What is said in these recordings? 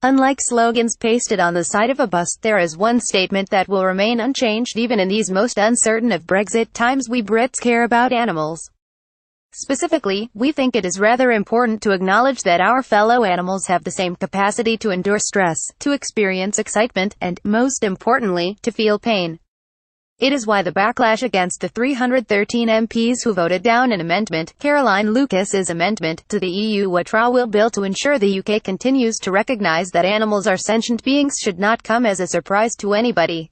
Unlike slogans pasted on the side of a bus, there is one statement that will remain unchanged even in these most uncertain of Brexit times: we Brits care about animals. Specifically, we think it is rather important to acknowledge that our fellow animals have the same capacity to endure stress, to experience excitement, and, most importantly, to feel pain. It is why the backlash against the 313 MPs who voted down an amendment, Caroline Lucas's amendment, to the EU Witrawal Bill to ensure the UK continues to recognise that animals are sentient beings should not come as a surprise to anybody.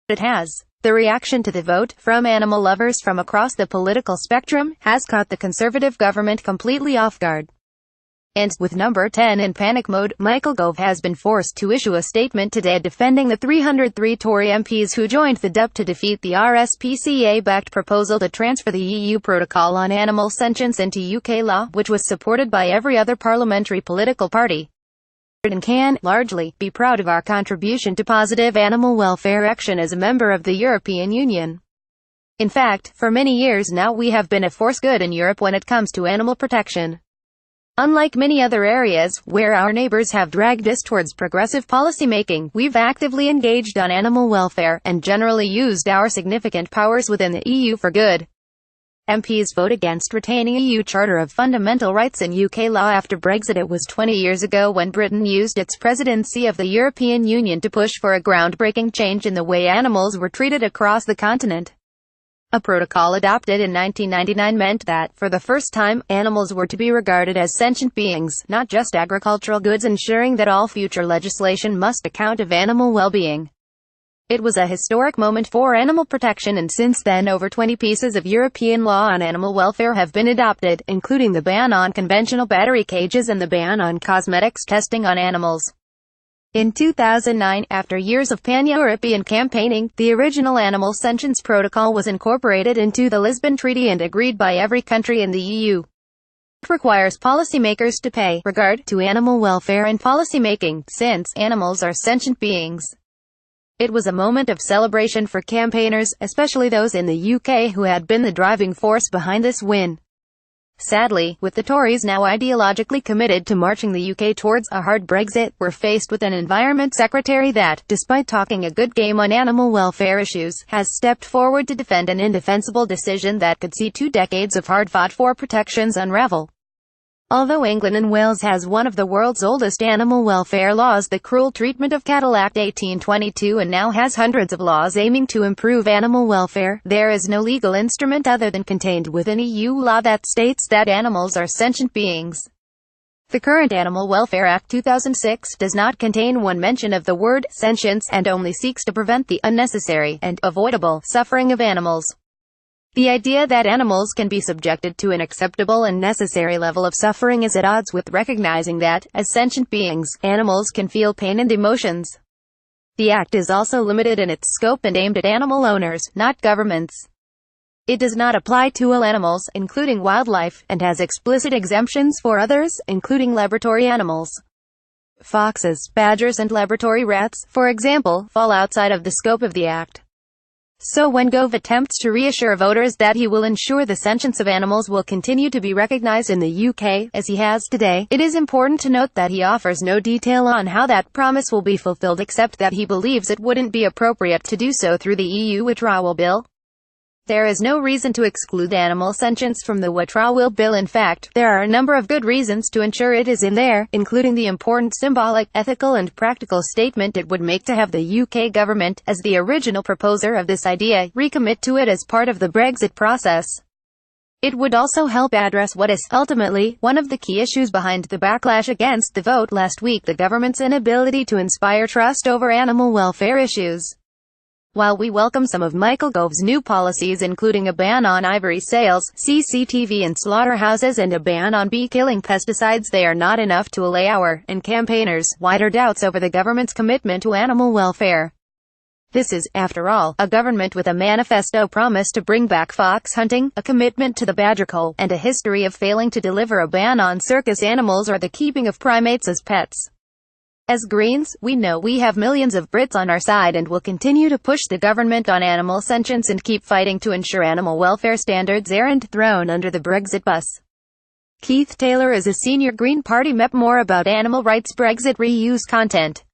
It has. The reaction to the vote, from animal lovers from across the political spectrum, has caught the Conservative government completely off guard. And, with number 10 in panic mode, Michael Gove has been forced to issue a statement today defending the 303 Tory MPs who joined the DUP to defeat the RSPCA-backed proposal to transfer the EU Protocol on Animal Sentience into UK law, which was supported by every other parliamentary political party. Britain can, largely, be proud of our contribution to positive animal welfare action as a member of the European Union. In fact, for many years now we have been a force good in Europe when it comes to animal protection. Unlike many other areas, where our neighbors have dragged us towards progressive policymaking, we've actively engaged on animal welfare, and generally used our significant powers within the EU for good. MPs vote against retaining a EU Charter of Fundamental Rights in UK law after Brexit. It was 20 years ago when Britain used its presidency of the European Union to push for a groundbreaking change in the way animals were treated across the continent. A protocol adopted in 1999 meant that, for the first time, animals were to be regarded as sentient beings, not just agricultural goods, ensuring that all future legislation must account of animal well-being. It was a historic moment for animal protection, and since then over 20 pieces of European law on animal welfare have been adopted, including the ban on conventional battery cages and the ban on cosmetics testing on animals. In 2009, after years of pan-European campaigning, the original Animal Sentience Protocol was incorporated into the Lisbon Treaty and agreed by every country in the EU. It requires policymakers to pay regard to animal welfare in policymaking, since animals are sentient beings. It was a moment of celebration for campaigners, especially those in the UK who had been the driving force behind this win. Sadly, with the Tories now ideologically committed to marching the UK towards a hard Brexit, we're faced with an Environment Secretary that, despite talking a good game on animal welfare issues, has stepped forward to defend an indefensible decision that could see 2 decades of hard-fought-for protections unravel. Although England and Wales has one of the world's oldest animal welfare laws, the Cruel Treatment of Cattle Act 1822, and now has hundreds of laws aiming to improve animal welfare, there is no legal instrument other than contained within EU law that states that animals are sentient beings. The current Animal Welfare Act 2006 does not contain one mention of the word sentience, and only seeks to prevent the unnecessary and avoidable suffering of animals. The idea that animals can be subjected to an acceptable and necessary level of suffering is at odds with recognizing that, as sentient beings, animals can feel pain and emotions. The Act is also limited in its scope and aimed at animal owners, not governments. It does not apply to all animals, including wildlife, and has explicit exemptions for others, including laboratory animals. Foxes, badgers and laboratory rats, for example, fall outside of the scope of the Act. So when Gove attempts to reassure voters that he will ensure the sentience of animals will continue to be recognized in the UK, as he has today, it is important to note that he offers no detail on how that promise will be fulfilled, except that he believes it wouldn't be appropriate to do so through the EU Witrawal Bill. There is no reason to exclude animal sentience from the Witrawal Bill. In fact, there are a number of good reasons to ensure it is in there, including the important symbolic, ethical and practical statement it would make to have the UK government, as the original proposer of this idea, recommit to it as part of the Brexit process. It would also help address what is, ultimately, one of the key issues behind the backlash against the vote last week: the government's inability to inspire trust over animal welfare issues. While we welcome some of Michael Gove's new policies, including a ban on ivory sales, CCTV in slaughterhouses and a ban on bee-killing pesticides, they are not enough to allay our, and campaigners, wider doubts over the government's commitment to animal welfare. This is, after all, a government with a manifesto promise to bring back fox hunting, a commitment to the badger cull, and a history of failing to deliver a ban on circus animals or the keeping of primates as pets. As Greens, we know we have millions of Brits on our side and will continue to push the government on animal sentience and keep fighting to ensure animal welfare standards aren't thrown under the Brexit bus. Keith Taylor is a senior Green Party MEP. More about animal rights Brexit reuse content.